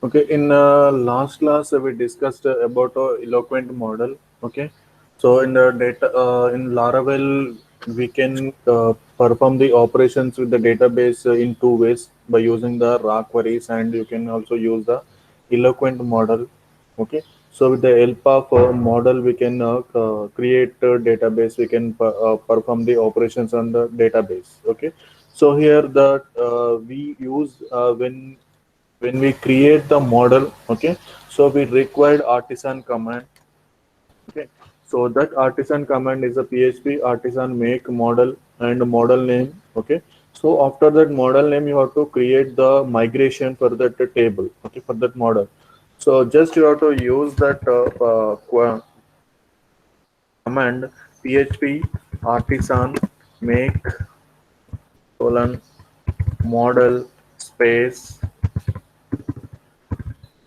Okay, in last class we discussed about eloquent model. Okay, so in the data in Laravel we can perform the operations with the database in two ways by using the raw queries, and you can also use the eloquent model. Okay, so with the help of model we can create a database. We can perform the operations on the database. Okay, so here the we use when we create the model. Okay, so we required artisan command. Okay, so that artisan command is a PHP artisan make model and model name. Okay, so after that model name you have to create the migration for that table. Okay, for that model, so just you have to use that command PHP artisan make colon model space.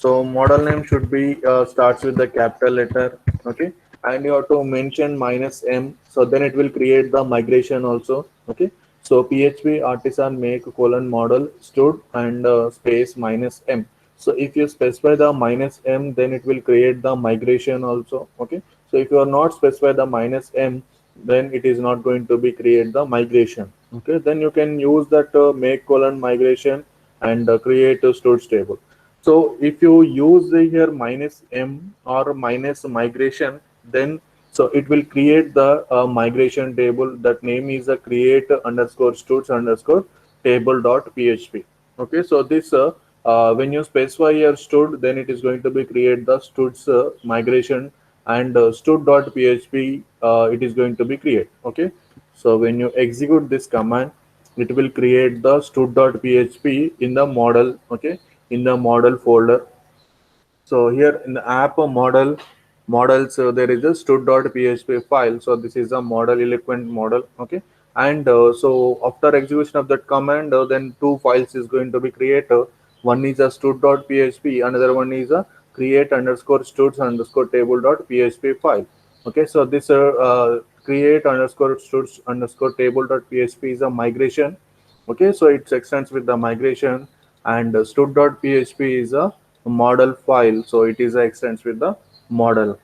So model name should be starts with the capital letter. Okay, and you have to mention -m, so then it will create the migration also. Okay, so PHP artisan make colon model stood and space -m. So if you specify the -m, then it will create the migration also. Okay, so if you are not specify the -m, then it is not going to be create the migration. Okay, then you can use that make colon migration and create a stored table. So if you use the here -m or minus migration, then so it will create the migration table. That name is a create underscore studs underscore table dot php. Okay, so this when you specify your stud, then it is going to be create the studs migration, and stud dot php it is going to be create. Okay, so when you execute this command, it will create the stud.php in the model. Okay, in the model folder. So here in the app models, there is a stud.php file. So this is a model eloquent model. Okay, and so after execution of that command, then two files is going to be created. One is a stud.php, another one is a create underscore studs underscore table.php file. Okay, so this create underscore studs underscore table.php is a migration. Okay, so it extends with the migration, and stud.php is a model file, so it is a extends with the model.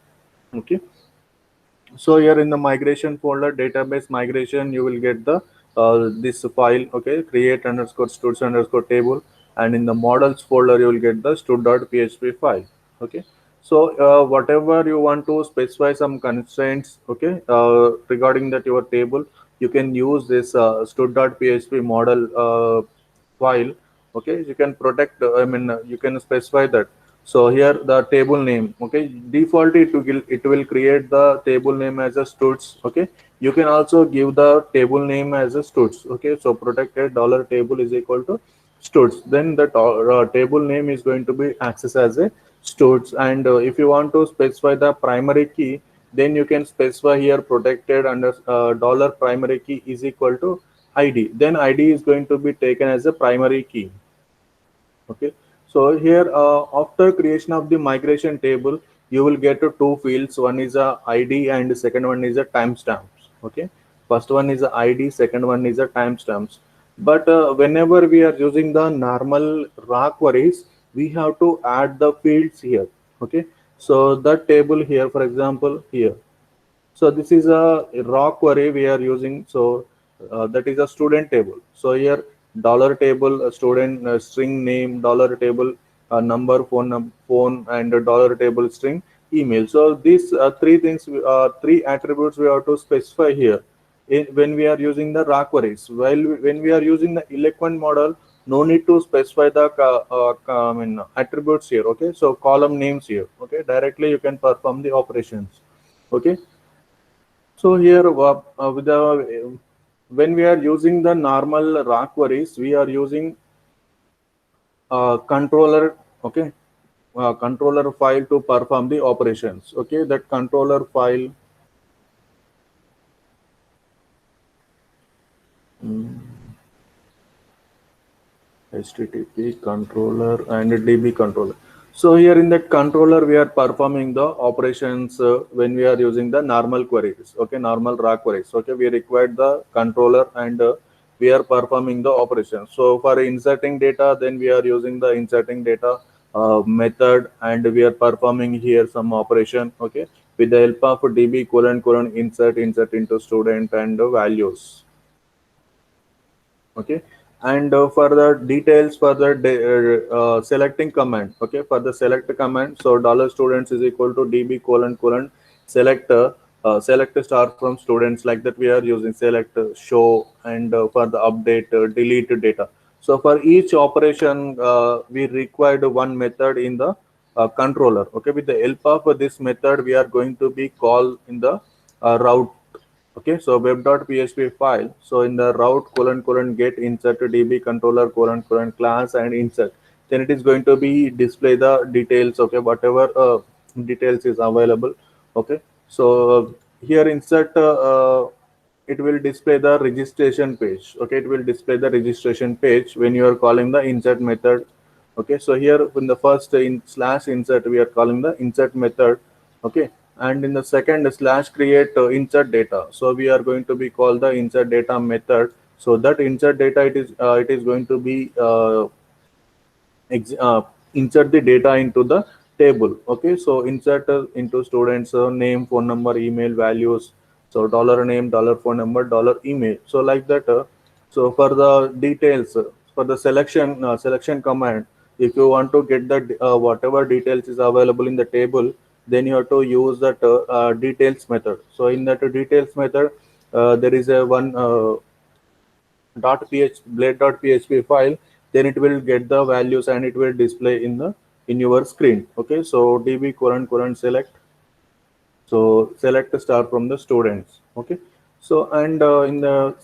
Okay, so here in the migration folder, database migration, you will get the this file. Okay, create underscore studs underscore table, and in the models folder you will get the stud.php file. Okay, so whatever you want to specify some constraints. Okay, regarding that your table, you can use this stud.php model file. Okay, you can protect you can specify that. So here the table name. Okay, default it will create the table name as a studs. Okay, you can also give the table name as a studs. Okay, so protected dollar table is equal to studs, then the table name is going to be accessed as a studs. And if you want to specify the primary key, then you can specify here protected under dollar primary key is equal to id, then id is going to be taken as a primary key. Okay, so here after creation of the migration table, you will get to two fields. One is a id and the second one is a timestamps. Okay, first one is a id, second one is a timestamps. But whenever we are using the normal raw queries, we have to add the fields here. Okay, so that table here, for example here, so this is a raw query we are using. So that is a student table. So here dollar table student string name, dollar table number, phone, and dollar table string email. So these three things, three attributes we have to specify here when we are using the raw queries. While when we are using the eloquent model, no need to specify the attributes here. Okay, so column names here. Okay, directly you can perform the operations. Okay, so here, with the when we are using the normal raw queries, we are using controller. Okay, controller file to perform the operations. Okay, that controller file. HTTP controller and DB controller. So here in that controller, we are performing the operations when we are using the normal queries. Okay, normal raw queries. Okay, we require the controller, and we are performing the operations. So for inserting data, then we are using the inserting data method, and we are performing here some operation, okay, with the help of db colon colon insert into student and values, okay. And for the details for the selecting command, okay, for the select command, so dollar students is equal to db colon colon select select star from students, like that we are using select show, and for the update delete data. So for each operation we required one method in the controller, okay. With the help of this method we are going to be call in the route. Okay, so web.php file. So in the route colon colon get insert db controller colon colon class and insert. Then it is going to be display the details. Okay, whatever details is available. Okay, so here insert it will display the registration page. Okay, it will display the registration page when you are calling the insert method. Okay, so here in the first in slash insert we are calling the insert method. Okay, and in the second slash create insert data, so we are going to be called the insert data method. So that insert data it is going to be insert the data into the table. Okay, so insert into students name, phone number, email, values. So dollar name, dollar phone number, dollar email, so like that. So for the details, for the selection command, if you want to get the whatever details is available in the table, then you have to use that details method. So in that details method there is a one blade.php file. Then it will get the values and it will display in the in your screen. Okay, so db current current select, so select star from the students. Okay, so and in the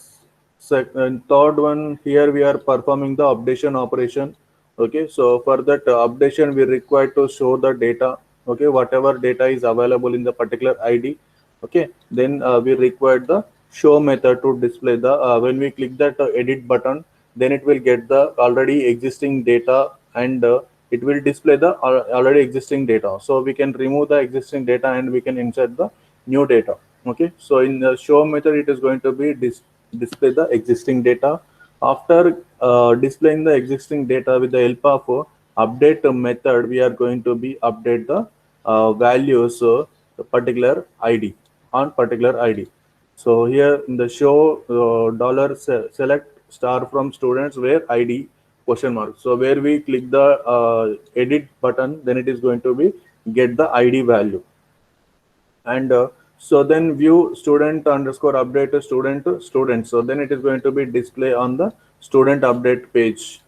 third one, here we are performing the updation operation. Okay, so for that updation we require to show the data. Okay, whatever data is available in the particular id. Okay, then we require the show method to display the when we click that edit button, then it will get the already existing data, and it will display the already existing data. So we can remove the existing data and we can insert the new data. Okay, so in the show method it is going to be display the existing data. After displaying the existing data, with the help of update method we are going to be update the values the particular id on particular id. So here in the show dollar select star from students where id question mark. So where we click the edit button, then it is going to be get the id value. And so then view student underscore update student. So then it is going to be display on the student update page.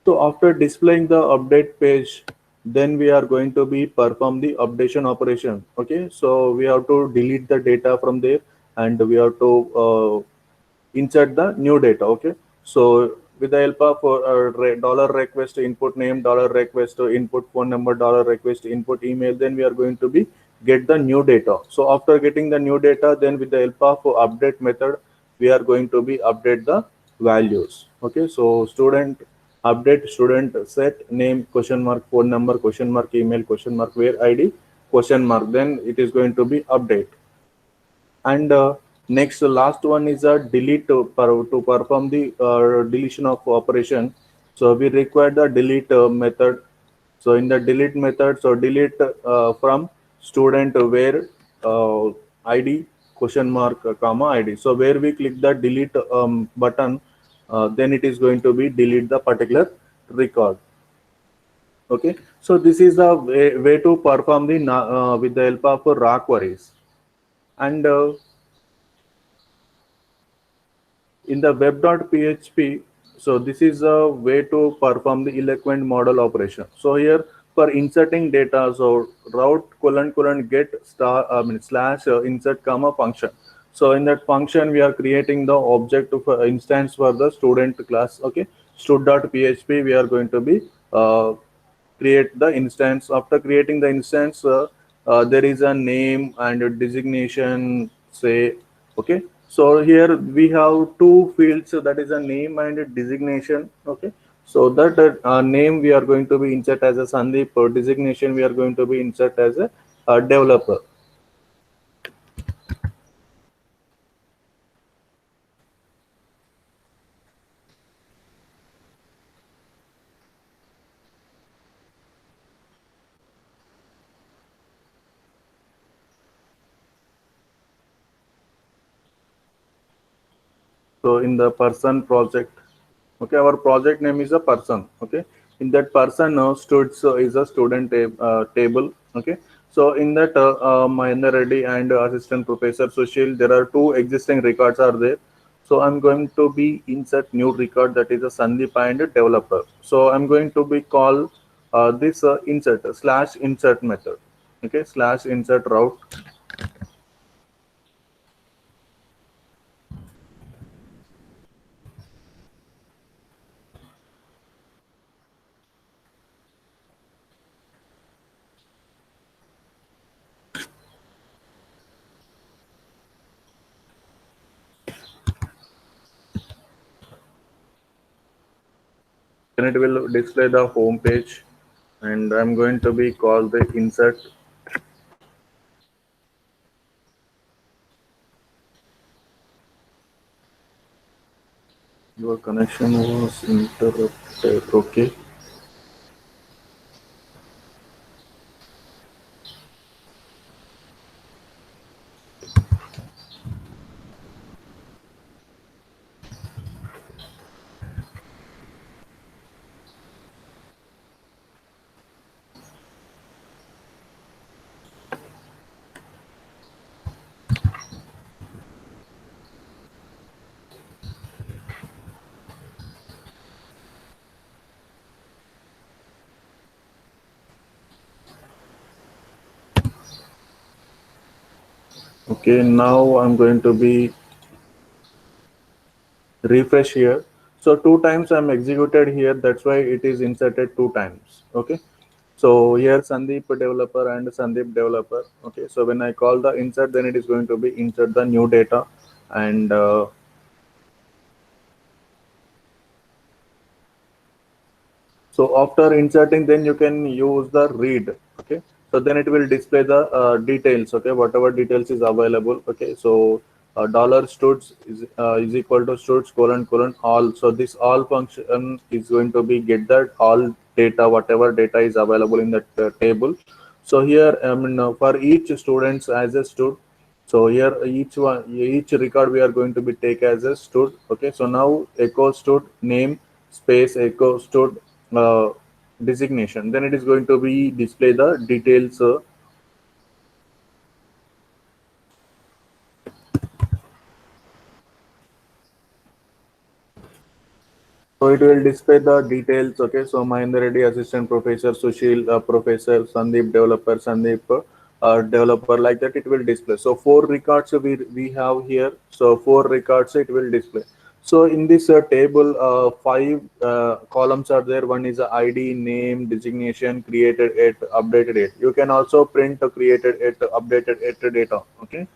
So after displaying the update page, then we are going to be perform the updation operation. Okay, so we have to delete the data from there, and we have to insert the new data. Okay, so with the help of dollar request input name, dollar request input phone number, dollar request input email, then we are going to be get the new data. So after getting the new data, then with the help of update method we are going to be update the values. Okay, so student update student set name question mark phone number question mark email question mark where id question mark, then it is going to be update. And next last one is a delete to perform the deletion of operation. So we require the delete method. So in the delete method, so delete from student where id question mark comma id. So where we click the delete button, then it is going to be delete the particular record. Okay, so this is the way to perform the with the help of raw queries. And in the web.php, so this is a way to perform the eloquent model operation. So here for inserting data, so route colon colon get star slash insert comma function. So in that function we are creating the object of instance for the student class. Okay, stud.php we are going to be create the instance. After creating the instance, there is a name and a designation, say. Okay, so here we have two fields, so that is a name and a designation. Okay, so that name we are going to be insert as a Sandeep, or designation we are going to be insert as a developer. So in the person project, okay, our project name is a person. Okay, in that person studs is a student table. Okay, so in that Mahendra Reddy and assistant professor Sushil, there are two existing records are there. So I'm going to be insert new record, that is a Sandeep and a developer. So I'm going to be call this insert slash insert method. Okay, slash insert route. Then it will display the home page, and I'm going to be call the insert. Your connection was interrupted. Okay. Okay. Now I'm going to be refresh here. So two times I'm executed here. That's why it is inserted two times. Okay. So here Sandeep developer and Sandeep developer. Okay. So when I call the insert, then it is going to be insert the new data, and so after inserting, then you can use the read. Okay. So then it will display the details. Okay. Whatever details is available. Okay. So dollar studs is equal to studs colon colon all. So this all function is going to be get that all data, whatever data is available in that table. So here, I mean, for each students as a stud. So here each record we are going to be take as a stud. Okay. So now echo stud name space echo stud uh, designation, then it is going to be display the details. So it will display the details. Okay, so Mahendra Reddy assistant professor, Sushil professor, Sandeep developer, Sandeep developer, like that it will display. So four records we have here. So four records it will display. So in this table, five columns are there. One is ID, name, designation, created it, updated it. You can also print created it, updated it data. Okay.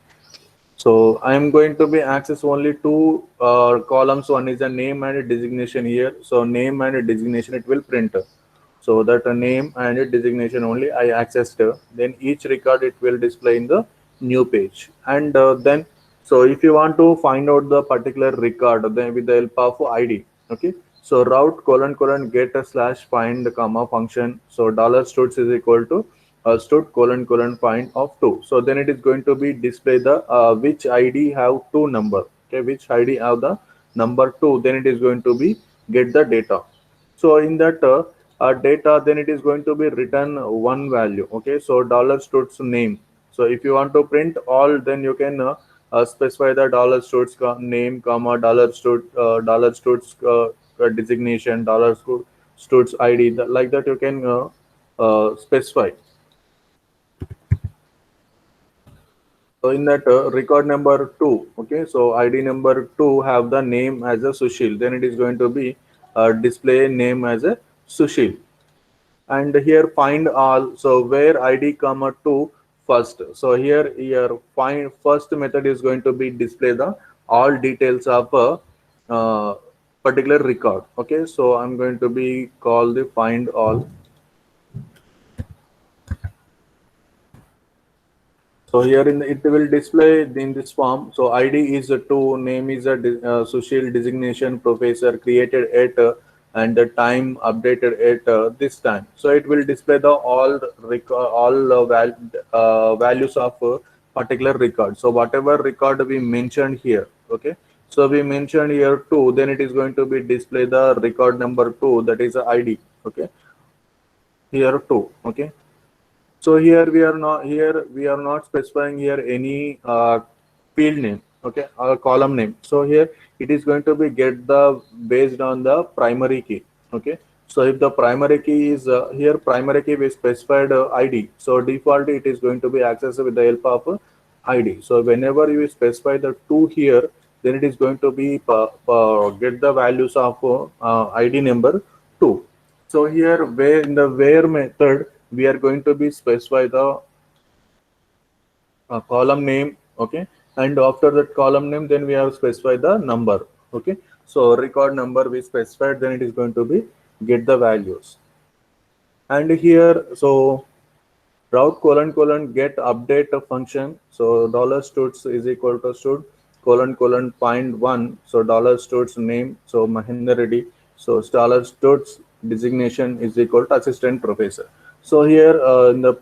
So I am going to be access only two columns. One is a name and a designation here. So name and a designation it will print. So that a name and a designation only I accessed. Then each record it will display in the new page. And then, so if you want to find out the particular record, then with the help of ID. Okay. So route colon colon get a slash find comma function. So dollar studs is equal to stud colon colon find of two. So then it is going to be display the which ID have two number. Okay, which ID have the number two. Then it is going to be get the data. So in that data, then it is going to be written one value. Okay, so dollar stud's name. So if you want to print all, then you can specify the dollar stud's name, comma dollar stud's designation, stud's ID. Like that you can specify. So in that record number two, okay, so ID number two have the name as a Sushil. Then it is going to be display name as a Sushil. And here find all. So where ID comma two first. So here find first method is going to be display the all details of a particular record. Okay, so I'm going to be call the find all. So here it will display in this form. So ID is a two, name is a social designation professor created at and the time updated at this time. So it will display the all values of a particular record. So whatever record we mentioned here, okay. So we mentioned here 2, then it is going to be display the record number 2, that is a ID. Okay, here 2. Okay, so here we are not specifying here any field name, okay, or column name. So here it is going to be get the based on the primary key. Okay, so if the primary key is here primary key we specified ID, so default it is going to be accessed with the help of ID. So whenever you specify the 2 here, then it is going to be get the values of ID number 2. So here where in the where method we are going to be specify the column name. Okay, and after that column name then we have specified the number. Okay, so record number we specified, then it is going to be get the values. And here so route colon colon get update a function. So dollar studs is equal to stud colon colon find one. So dollar studs name, so Mahinder Reddy. So dollar studs designation is equal to assistant professor. So here in the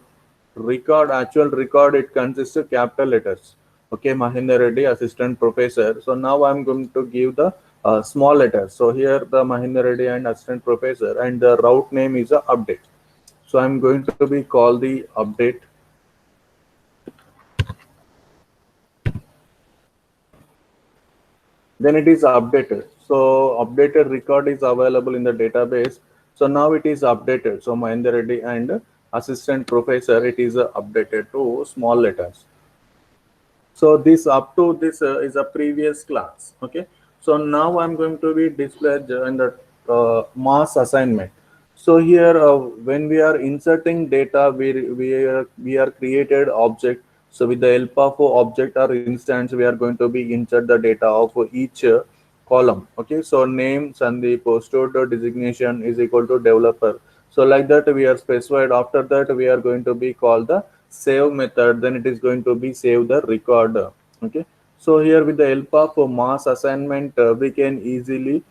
record actual record it consists of capital letters. Okay, Mahinder Reddy assistant professor. So now I'm going to give the small letters. So here the Mahinder Reddy and assistant professor, and the route name is a update. So I'm going to be call the update. Then it is updated. So updated record is available in the database. So now it is updated. So Mahinder Reddy and assistant professor, it is updated to small letters. So this up to this is a previous class. Okay, so now I'm going to be displayed in the mass assignment. So here when we are inserting data, we are created object. So with the help of object or instance we are going to be insert the data of each column. Okay, so name Sandeep, stored designation is equal to developer. So like that we are specified. After that we are going to be called the save method, then it is going to be save the record. Okay, so here with the help of mass assignment we can easily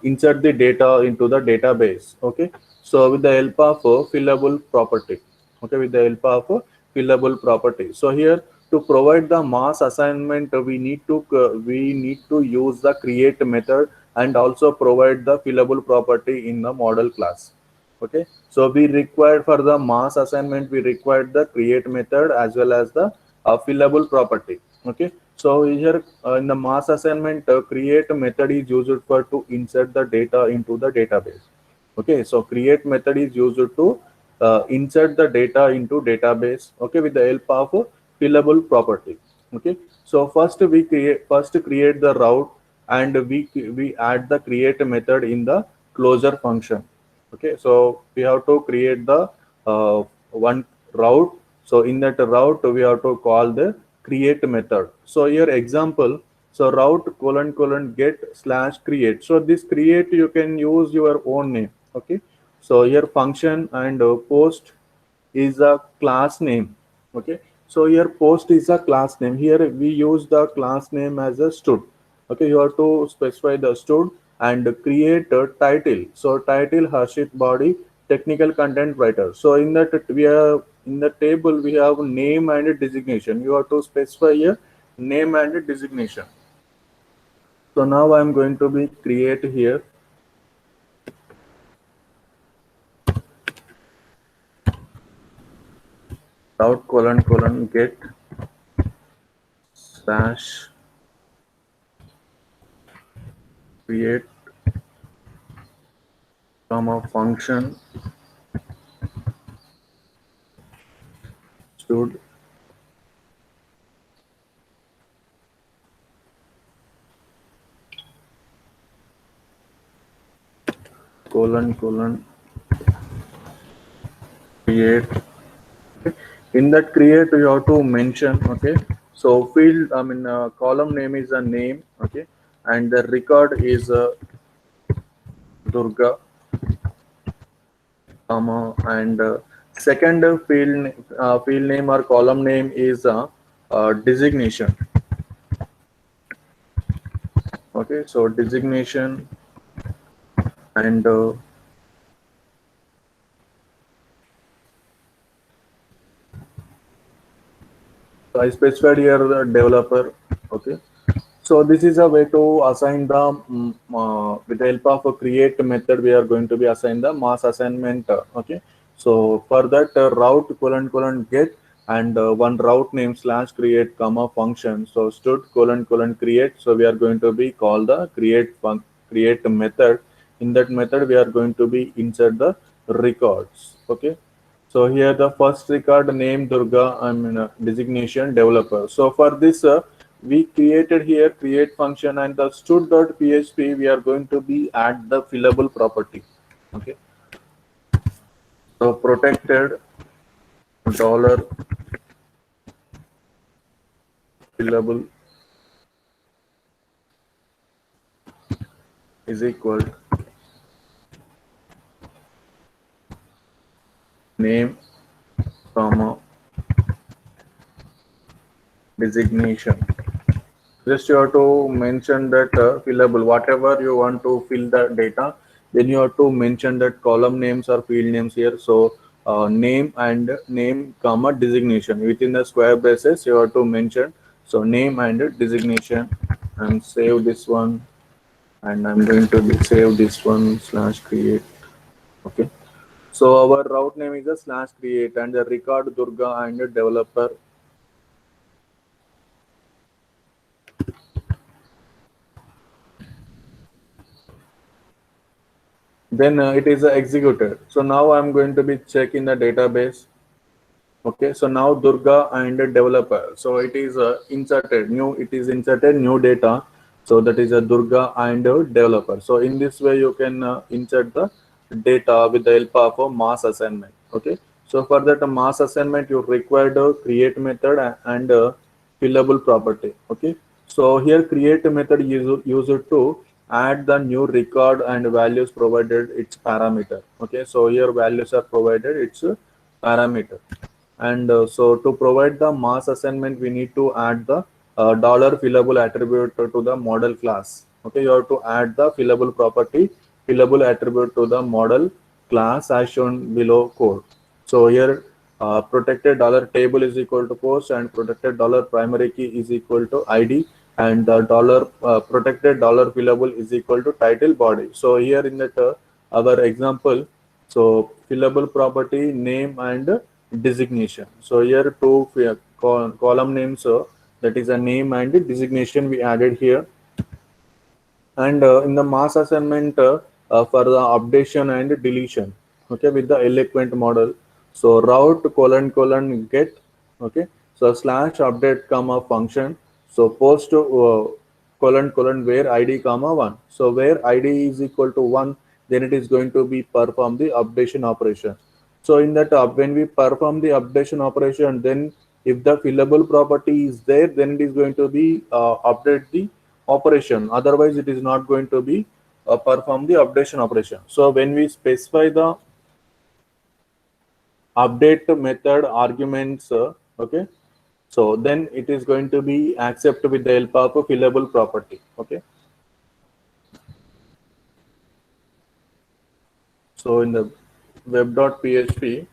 insert the data into the database. Okay, so with the help of fillable property. Okay, with the help of fillable property. So here to provide the mass assignment we need to use the create method and also provide the fillable property in the model class. Okay, so we required for the mass assignment we required the create method as well as the fillable property. Okay, so here in the mass assignment create method is used for to insert the data into the database. Okay, so create method is used to insert the data into database. Okay, with the help of fillable property. Okay, so first create the route, and we add the create method in the closure function. Okay, so we have to create the one route. So in that route we have to call the create method. So here example, so route colon colon get slash create. So this create you can use your own name. Okay, so here function and post is a class name. Okay, so here post is a class name. Here we use the class name as a stud. Okay, you have to specify the stud and create a title. So title Harshit body technical content writer. So in that we have in the table we have name and a designation. You have to specify here name and a designation. So now I'm going to be create here route colon colon get slash create comma function stud colon colon create. In that create you have to mention. Okay, so field column name is a name. Okay, and the record is Durga, and second field name or column name is designation. Okay, so designation, and so I specified here the developer. Okay, So this is a way to assign the with the help of a create method we are going to be assign the mass assignment. Okay. So for that route colon colon get and one route name slash create comma function. So stud colon colon create. So we are going to be call the create method. In that method we are going to be insert the records. Okay. So here the first record name Durga, I mean designation developer. So for this we created here create function and the stud.php we are going to be add the fillable property. Okay. So protected dollar fillable is equal name comma designation. Just you have to mention that fillable, whatever you want to fill the data, then you have to mention that column names or field names here. So name and name comma designation within the square braces you have to mention. So name and designation and save this one, and I'm going to save this one slash create. Okay. So our route name is a slash create and the record Durga and the developer. Then it is executed. So now I'm going to be checking the database. Okay, so now Durga and developer. So it is inserted new. It is inserted new data. So that is a Durga and developer. So in this way you can insert the data with the help of a mass assignment. Okay. So for that mass assignment you require the create method and fillable property. Okay. So here create method use it to add the new record and values provided its parameter. Okay. So here values are provided its parameter. And so to provide the mass assignment, we need to add the dollar fillable attribute to the model class. Okay, you have to add the fillable property, fillable attribute to the model class as shown below code. So here protected dollar table is equal to post and protected dollar primary key is equal to ID and the dollar protected dollar fillable is equal to title body. So here in that our example, so fillable property name and designation. So here two column names, that is a name and designation we added here. And in the mass assignment for the updation and deletion, okay, with the eloquent model. So route colon colon get, okay, so slash update comma function. So post colon colon where id comma 1. So where id is equal to 1, then it is going to be perform the updation operation. So in that when we perform the updation operation, then if the fillable property is there, then it is going to be update the operation. Otherwise, it is not going to be perform the updation operation. So when we specify the update method arguments, okay, so then it is going to be accept with the help of a fillable property. Okay. So in the web.php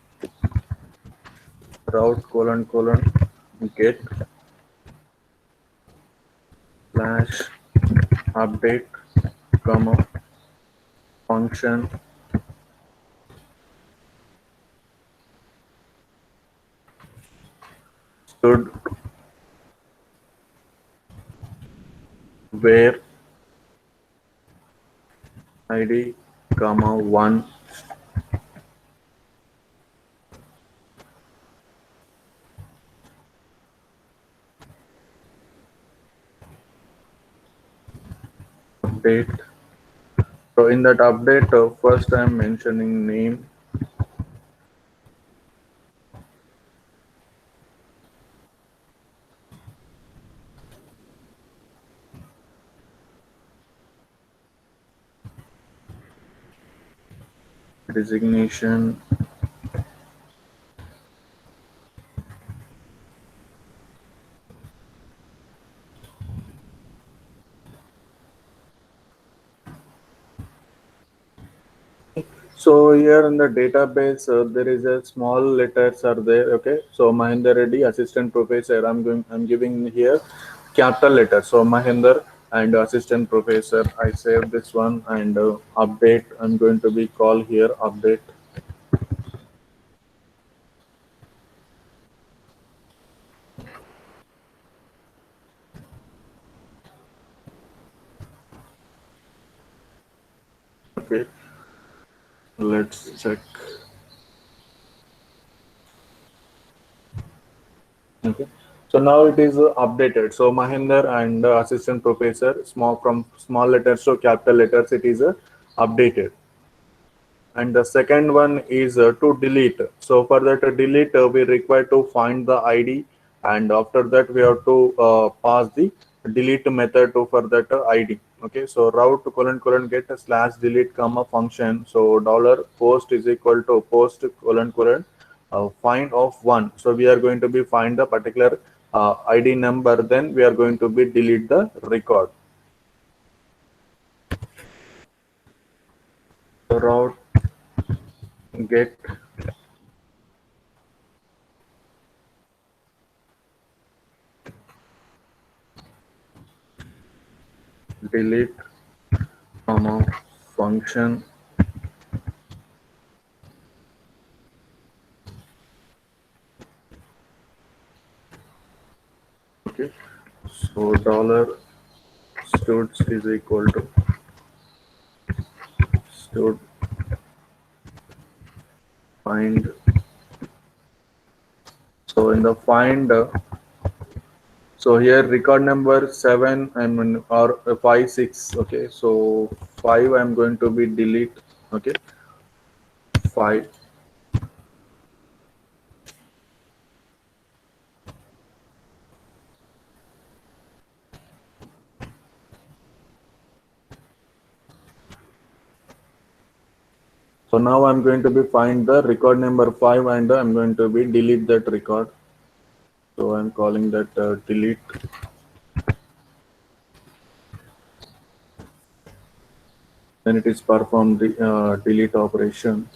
route colon colon get slash update comma function should where id comma 1 update. So in that update, first I'm mentioning name, designation, so here in the database, there is a small letters are there. Okay, so Mahinder Reddy, assistant professor. I'm giving here. capital letter. So Mahinder and assistant professor, I saved this one and update. I'm going to be call here update. Okay, let's check. Okay, so now it is updated. So Mahinder and assistant professor, small from small letters to capital letters, it is updated. And the second one is to delete. So for that delete, we require to find the ID, and after that we have to pass the delete method to for that ID. Okay, so route colon colon get a slash delete comma function. So dollar post is equal to post colon colon find of one. So we are going to be find the particular ID number. Then we are going to be delete the record. So route get delete comma function. Okay, so dollar studs is equal to stud find. So in the find, so here record number 7 and or 5 6. Okay, so 5 I'm going to be delete. Okay, 5. So now I'm going to be find the record number 5 and I'm going to be delete that record. So I'm calling that delete. Then it is perform the delete operation.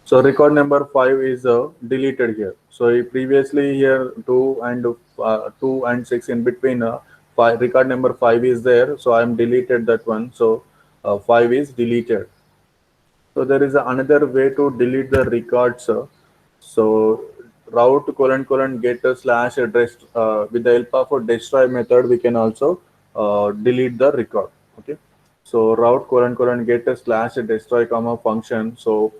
So record number 5 is deleted here. So previously here 2 and 6 in between, five, record number 5 is there. So I am deleted that one. So 5 is deleted. So there is another way to delete the records. So route colon colon get a slash address with the help of a destroy method, we can also delete the record. Okay. So route colon colon get a slash destroy comma function. So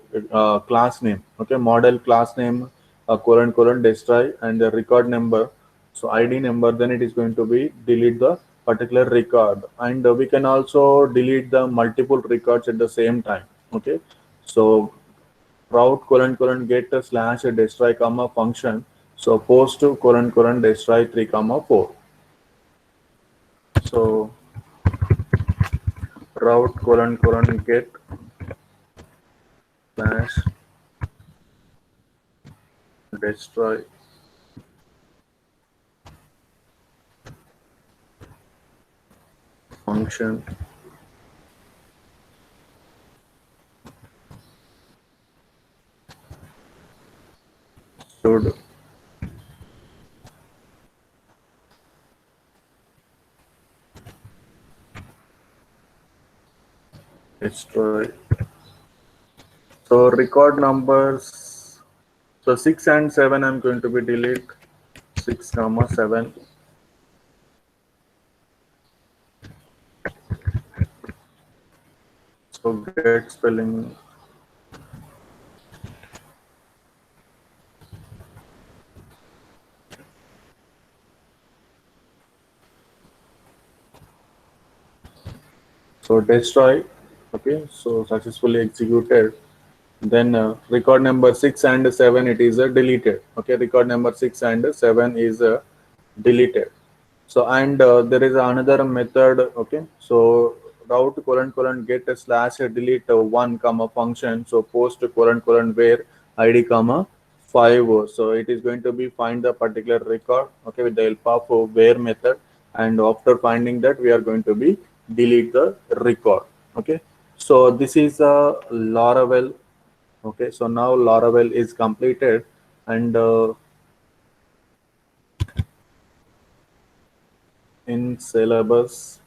class name. Okay. Model class name colon colon destroy and the record number. So ID number. Then it is going to be delete the particular record, and we can also delete the multiple records at the same time. Okay, so route colon colon get a slash destroy comma function. So post to colon colon destroy 3 comma 4. So route colon colon get slash destroy function should destroy. So record numbers. So 6 and 7 I'm going to be delete 6 comma 7. So get spelling. So destroy. Okay, so successfully executed. Then record number 6 and 7 it is deleted. Okay, record number 6 and 7 is deleted. So and there is another method. Okay, so route colon colon get a slash delete 1 comma function. So post colon colon where id comma 5. So it is going to be find the particular record. Okay, with the help of where method, and after finding that we are going to be delete the record. Okay, so this is Laravel. Okay, so now Laravel is completed, and in syllabus.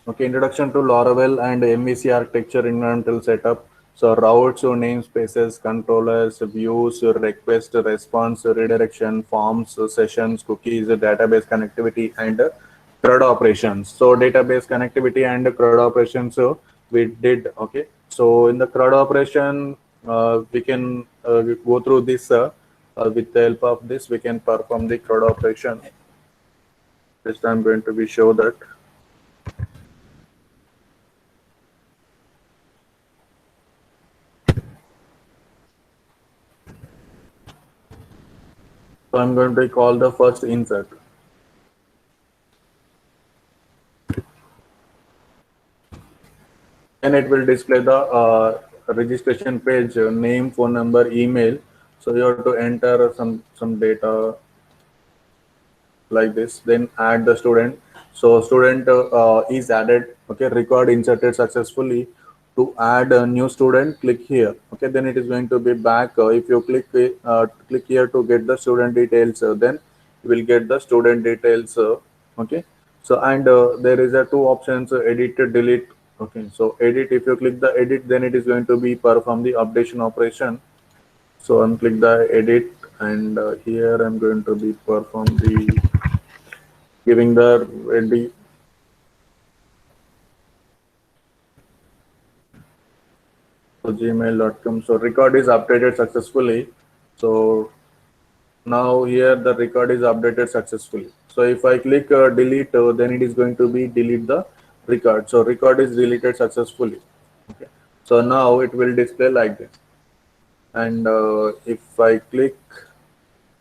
Okay, introduction to Laravel and MVC architecture environmental setup. So routes, namespaces, controllers, views, request, response, redirection, forms, sessions, cookies, database connectivity, and CRUD operations. So database connectivity and CRUD operations. So we did okay. So in the CRUD operation, we can go through this with the help of this. We can perform the CRUD operation. This I'm going to be show that. So I'm going to call the first insert. And it will display the registration page, name, phone number, email. So you have to enter some data like this, then add the student. So student is added. Okay, record inserted successfully. To add a new student, click here. Okay, then it is going to be back. If you click here to get the student details, then you will get the student details. Okay, so and there is a two options: edit, delete. Okay, so edit. If you click the edit, then it is going to be perform the updation operation. So I'm click the edit, and here I'm going to be perform the giving the ready. So gmail.com. So record is updated successfully. So now here the record is updated successfully. So if I click delete, then it is going to be delete the record. So record is deleted successfully. Okay. So now it will display like this. And if I click,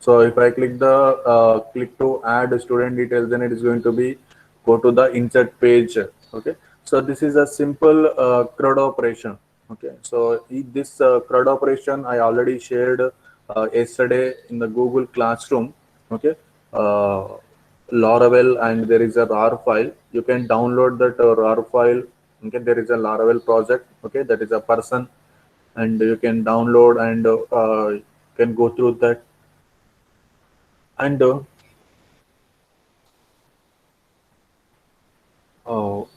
so if I click the click to add student details, then it is going to be go to the insert page. Okay. So this is a simple CRUD operation. Okay. So this CRUD operation I already shared yesterday in the Google Classroom. Okay. Uh, Laravel, and there is a RAR file. You can download that RAR file. Okay. There is a Laravel project. Okay. That is a person, and you can download and can go through that. And oh,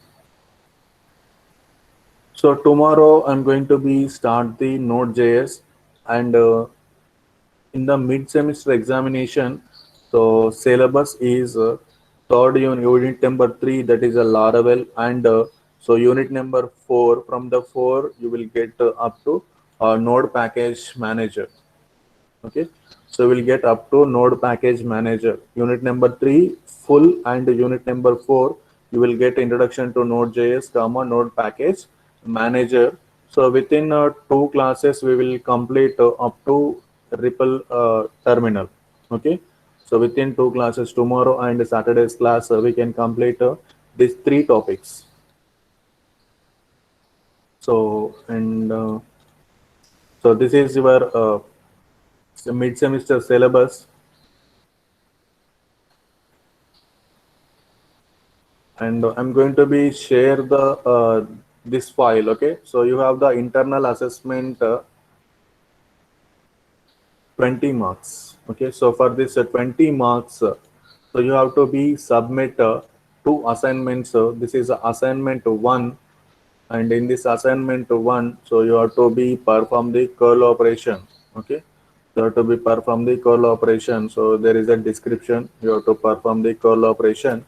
so tomorrow I'm going to be start the Node.js, and in the mid-semester examination, so syllabus is third unit number 3, that is a Laravel, and so unit number 4, from the 4 you will get up to Node Package Manager. Okay, so we'll get up to Node Package Manager. Unit number 3 full, and unit number 4 you will get introduction to Node.js, Node Package Manager. So within two classes we will complete up to Ripple terminal. Okay, so within two classes, tomorrow and Saturday's class, we can complete these three topics. So and so this is your mid-semester syllabus, and I'm going to be share the this file. Okay, so you have the internal assessment 20 marks. Okay, so for this 20 marks, so you have to be submit two assignments. This is assignment 1, and in this assignment 1, so you have to be perform the curl operation. Okay, you have to be perform the curl operation. So there is a description, you have to perform the curl operation.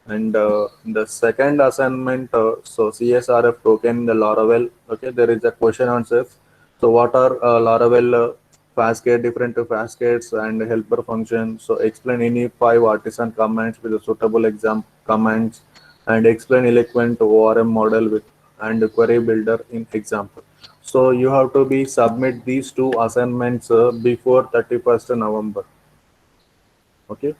And the second assignment, so CSRF token in the Laravel. Okay, there is a question answers. So what are Laravel Fastgate, different Fastgates and helper functions? So explain any 5 artisan commands with a suitable exam commands, and explain eloquent ORM model with and query builder in example. So you have to be submit these two assignments before 31st November. Okay,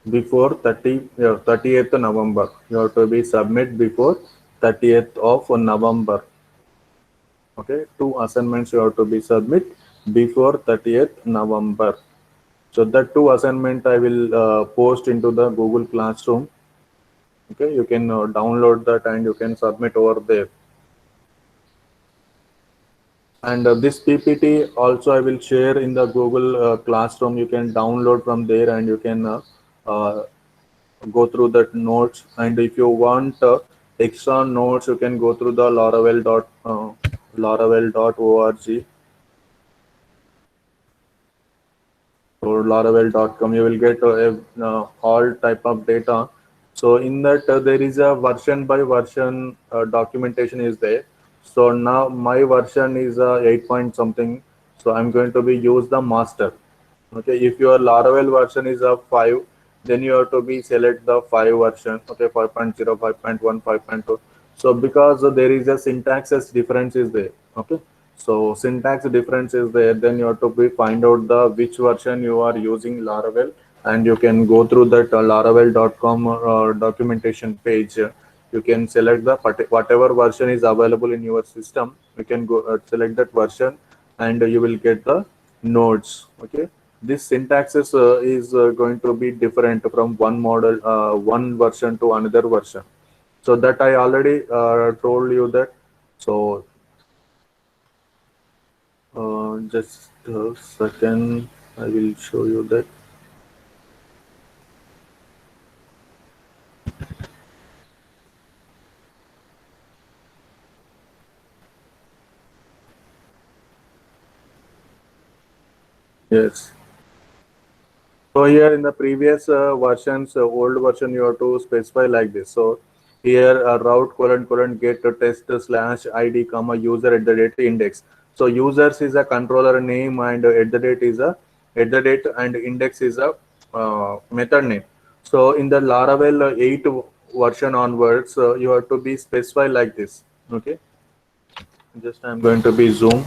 before 30th November. You have to be submit before 30th of November. Okay, two assignments you have to be submit before 30th November. So that two assignment I will post into the Google Classroom. Okay, you can download that and you can submit over there. And this PPT also I will share in the Google Classroom. You can download from there and you can uh, go through that notes. And if you want extra notes, you can go through the laravel.org or laravel.com. You will get all type of data. So in that there is a version by version documentation is there. So now my version is 8 point something. So I'm going to be use the master. Okay, if your Laravel version is a 5, then you have to be select the 5 version. Okay, 5.0, 5.1, 5.2. So because there is a syntaxes difference is there. Okay, so syntax difference is there, then you have to be find out the which version you are using Laravel, and you can go through that laravel.com documentation page. You can select the whatever version is available in your system. You can go select that version, and you will get the nodes. Okay, this syntaxes is going to be different from one model, one version to another version. So that I already told you that. So just a second, I will show you that. Yes. So here in the previous versions, old version, you have to specify like this. So here route colon colon get test slash id comma user at the date index. So users is a controller name, and at the date is a at the date, and index is a method name. So in the Laravel 8 version onwards, you have to be specify like this. Okay. Just I'm going to be zoom.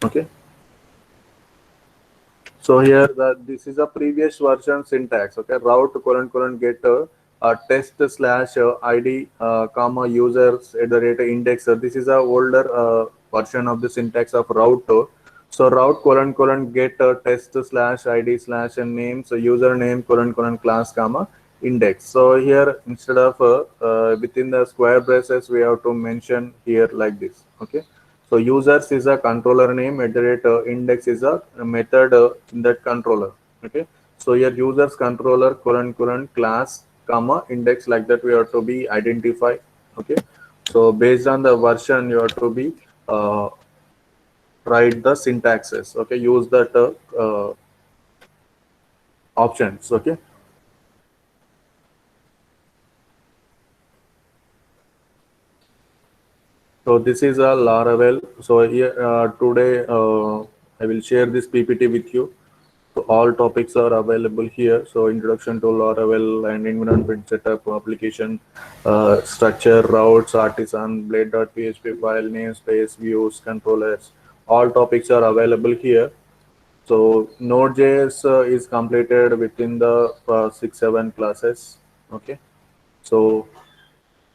Okay. So here this is a previous version syntax. Okay, route colon colon get test slash id comma users at the rate index. This is a older version of the syntax of route. So route colon colon get test slash id slash and name. So username colon colon class comma index. So here instead of within the square braces, we have to mention here like this. Okay. So users is a controller name, at the rate index is a method in that controller. Okay. So your users controller colon colon class comma index, like that we have to be identified. Okay. So based on the version, you have to be uh, write the syntaxes. Okay. Use that options. Okay. So this is a Laravel. So here today I will share this PPT with you. So all topics are available here. So introduction to Laravel and environment setup, application structure, routes, artisan, blade.php file, namespace, views, controllers. All topics are available here. So Node.js is completed within the 6-7 classes. Okay. So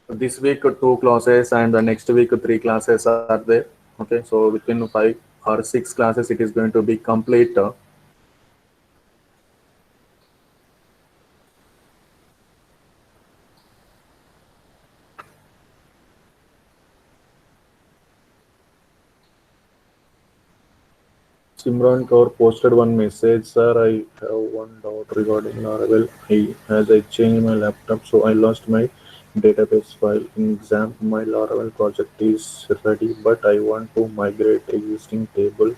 this week 2 classes, and the next week 3 classes are there. Okay. So within 5 or 6 classes, it is going to be complete. Simran Kaur posted one message, sir. I have one doubt regarding Laravel. As I changed my laptop, so I lost my database file. In exam, my Laravel project is ready, but I want to migrate existing table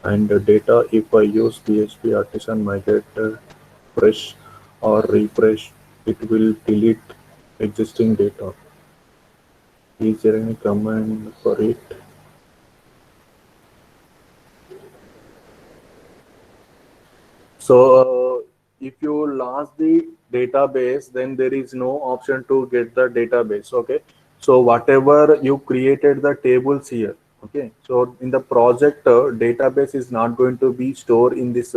and data. If I use PHP Artisan Migrator fresh or refresh, it will delete existing data. Is there any command for it? So if you lost the database, then there is no option to get the database. Okay. So whatever you created the tables here. Okay. So in the project, database is not going to be stored in this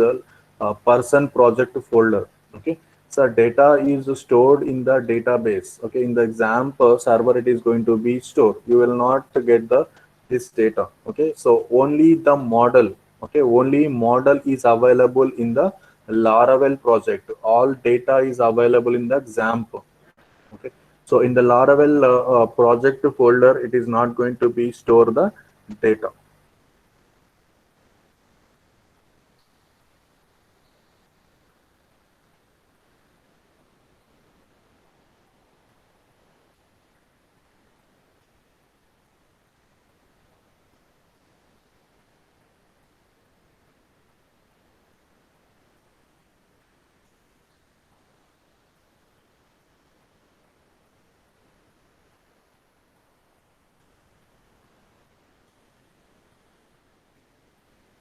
person project folder. Okay. So data is stored in the database. Okay. In the example server, it is going to be stored. You will not get the this data. Okay. So only the model. Okay. Only model is available in the Laravel project. All data is available in the XAMPP. Okay, so in the Laravel project folder, it is not going to be store the data.